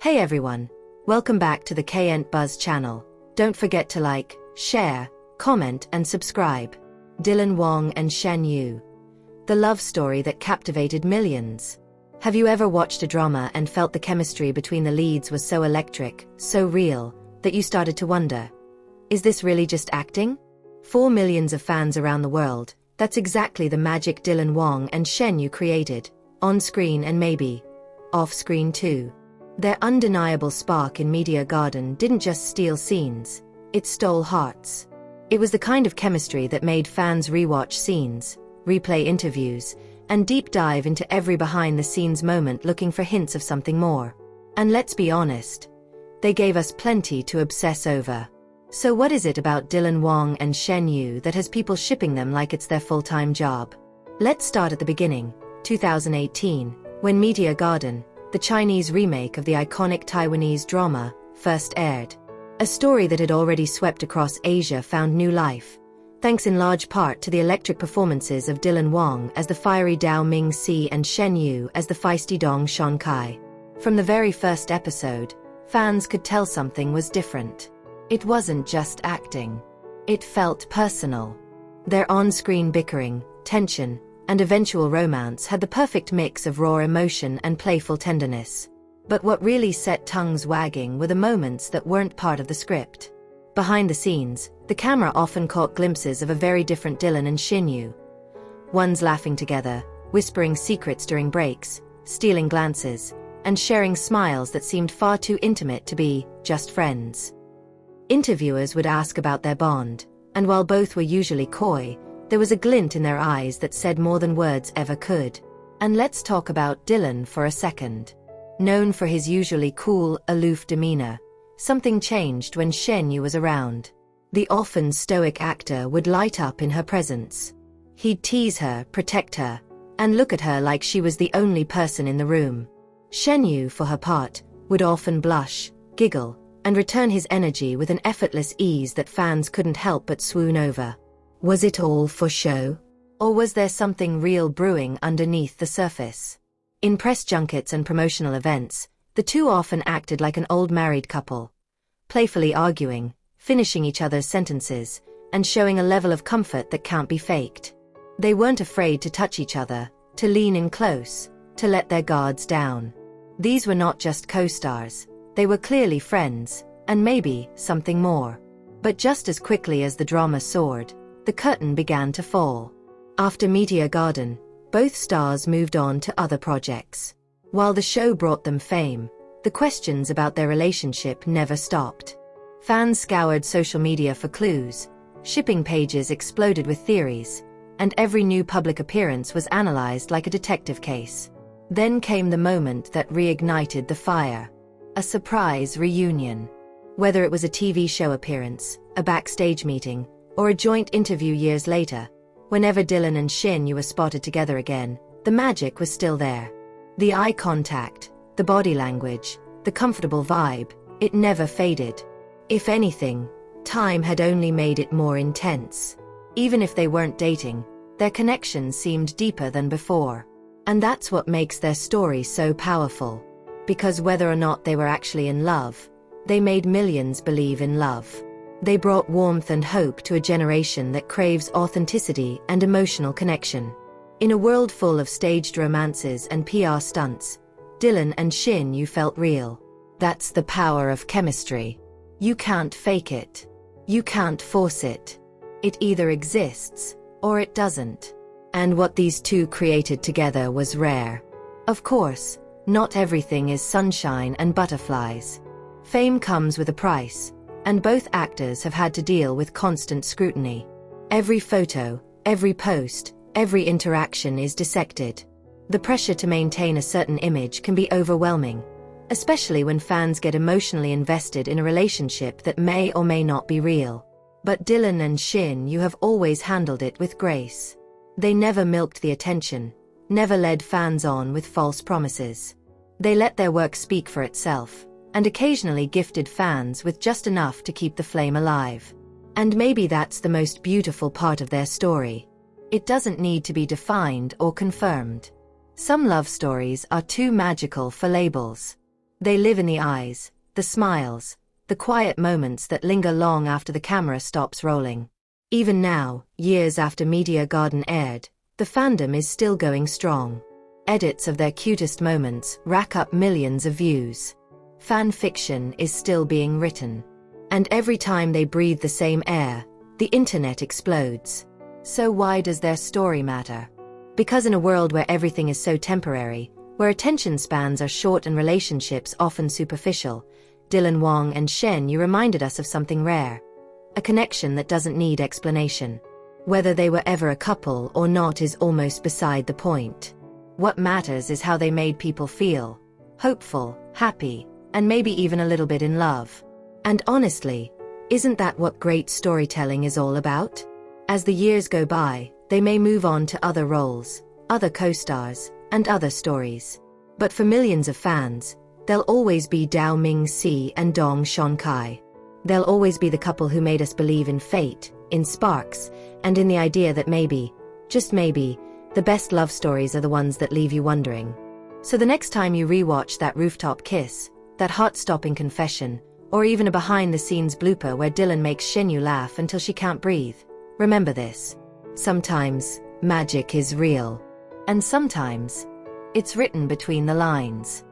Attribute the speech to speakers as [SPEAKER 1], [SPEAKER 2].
[SPEAKER 1] Hey everyone, welcome back to the K-EntBuzz channel. Don't forget to like, share, comment and subscribe. Wang and Shen Yue. The love story that captivated millions. Have you ever watched a drama and felt the chemistry between the leads was so electric, so real, that you started to wonder, is this really just acting? For millions of fans around the world, that's exactly the magic Wang and Shen Yue created, on screen and maybe off screen too. Their undeniable spark in Meteor Garden didn't just steal scenes, it stole hearts. It was the kind of chemistry that made fans rewatch scenes, replay interviews, and deep dive into every behind-the-scenes moment looking for hints of something more. And let's be honest, they gave us plenty to obsess over. So what is it about Wang and Shen Yue that has people shipping them like it's their full-time job? Let's start at the beginning, 2018, when Meteor Garden, the Chinese remake of the iconic Taiwanese drama, first aired. A story that had already swept across Asia found new life, thanks in large part to the electric performances of Wang as the fiery Dao Ming-si and Shen Yue as the feisty Dong Shonkai. From the very first episode, fans could tell something was different. It wasn't just acting. It felt personal. Their on-screen bickering, tension, and eventual romance had the perfect mix of raw emotion and playful tenderness. But what really set tongues wagging were the moments that weren't part of the script. Behind the scenes, the camera often caught glimpses of a very different Dylan and Shen Yue. Ones laughing together, whispering secrets during breaks, stealing glances, and sharing smiles that seemed far too intimate to be just friends. Interviewers would ask about their bond, and while both were usually coy, there was a glint in their eyes that said more than words ever could. And let's talk about Dylan for a second. Known for his usually cool, aloof demeanor, something changed when Shen Yue was around. The often stoic actor would light up in her presence. He'd tease her, protect her, and look at her like she was the only person in the room. Shen Yue, for her part, would often blush, giggle, and return his energy with an effortless ease that fans couldn't help but swoon over. Was it all for show? Or was there something real brewing underneath the surface? In press junkets and promotional events, the two often acted like an old married couple, playfully arguing, finishing each other's sentences, and showing a level of comfort that can't be faked. They weren't afraid to touch each other, to lean in close, to let their guards down. These were not just co-stars, they were clearly friends, and maybe something more. But just as quickly as the drama soared, the curtain began to fall. After Meteor Garden, both stars moved on to other projects. While the show brought them fame, the questions about their relationship never stopped. Fans scoured social media for clues, shipping pages exploded with theories, and every new public appearance was analyzed like a detective case. Then came the moment that reignited the fire. A surprise reunion. Whether it was a TV show appearance, a backstage meeting, or a joint interview years later, whenever Dylan and Shen Yue were spotted together again, the magic was still there. The eye contact, the body language, the comfortable vibe, it never faded. If anything, time had only made it more intense. Even if they weren't dating, their connection seemed deeper than before. And that's what makes their story so powerful. Because whether or not they were actually in love, they made millions believe in love. They brought warmth and hope to a generation that craves authenticity and emotional connection. In a world full of staged romances and PR stunts, Dylan and Shen Yue felt real. That's the power of chemistry. You can't fake it. You can't force it. It either exists, or it doesn't. And what these two created together was rare. Of course, not everything is sunshine and butterflies. Fame comes with a price, and both actors have had to deal with constant scrutiny. Every photo, every post, every interaction is dissected. The pressure to maintain a certain image can be overwhelming, especially when fans get emotionally invested in a relationship that may or may not be real. But Dylan and Shen Yue have always handled it with grace. They never milked the attention, never led fans on with false promises. They let their work speak for itself, and occasionally gifted fans with just enough to keep the flame alive. And maybe that's the most beautiful part of their story. It doesn't need to be defined or confirmed. Some love stories are too magical for labels. They live in the eyes, the smiles, the quiet moments that linger long after the camera stops rolling. Even now, years after Meteor Garden aired, the fandom is still going strong. Edits of their cutest moments rack up millions of views. Fan fiction is still being written. And every time they breathe the same air, the internet explodes. So why does their story matter? Because in a world where everything is so temporary, where attention spans are short and relationships often superficial, Wang and Shen Yue reminded us of something rare. A connection that doesn't need explanation. Whether they were ever a couple or not is almost beside the point. What matters is how they made people feel. Hopeful, happy, and maybe even a little bit in love. And honestly, isn't that what great storytelling is all about? As the years go by, they may move on to other roles, other co-stars, and other stories. But for millions of fans, they'll always be Dao Ming-si and Dong Shon-kai. They'll always be the couple who made us believe in fate, in sparks, and in the idea that maybe, just maybe, the best love stories are the ones that leave you wondering. So the next time you rewatch that rooftop kiss, that heart-stopping confession, or even a behind-the-scenes blooper where Dylan makes Shen Yue laugh until she can't breathe, remember this. Sometimes, magic is real. And sometimes, it's written between the lines.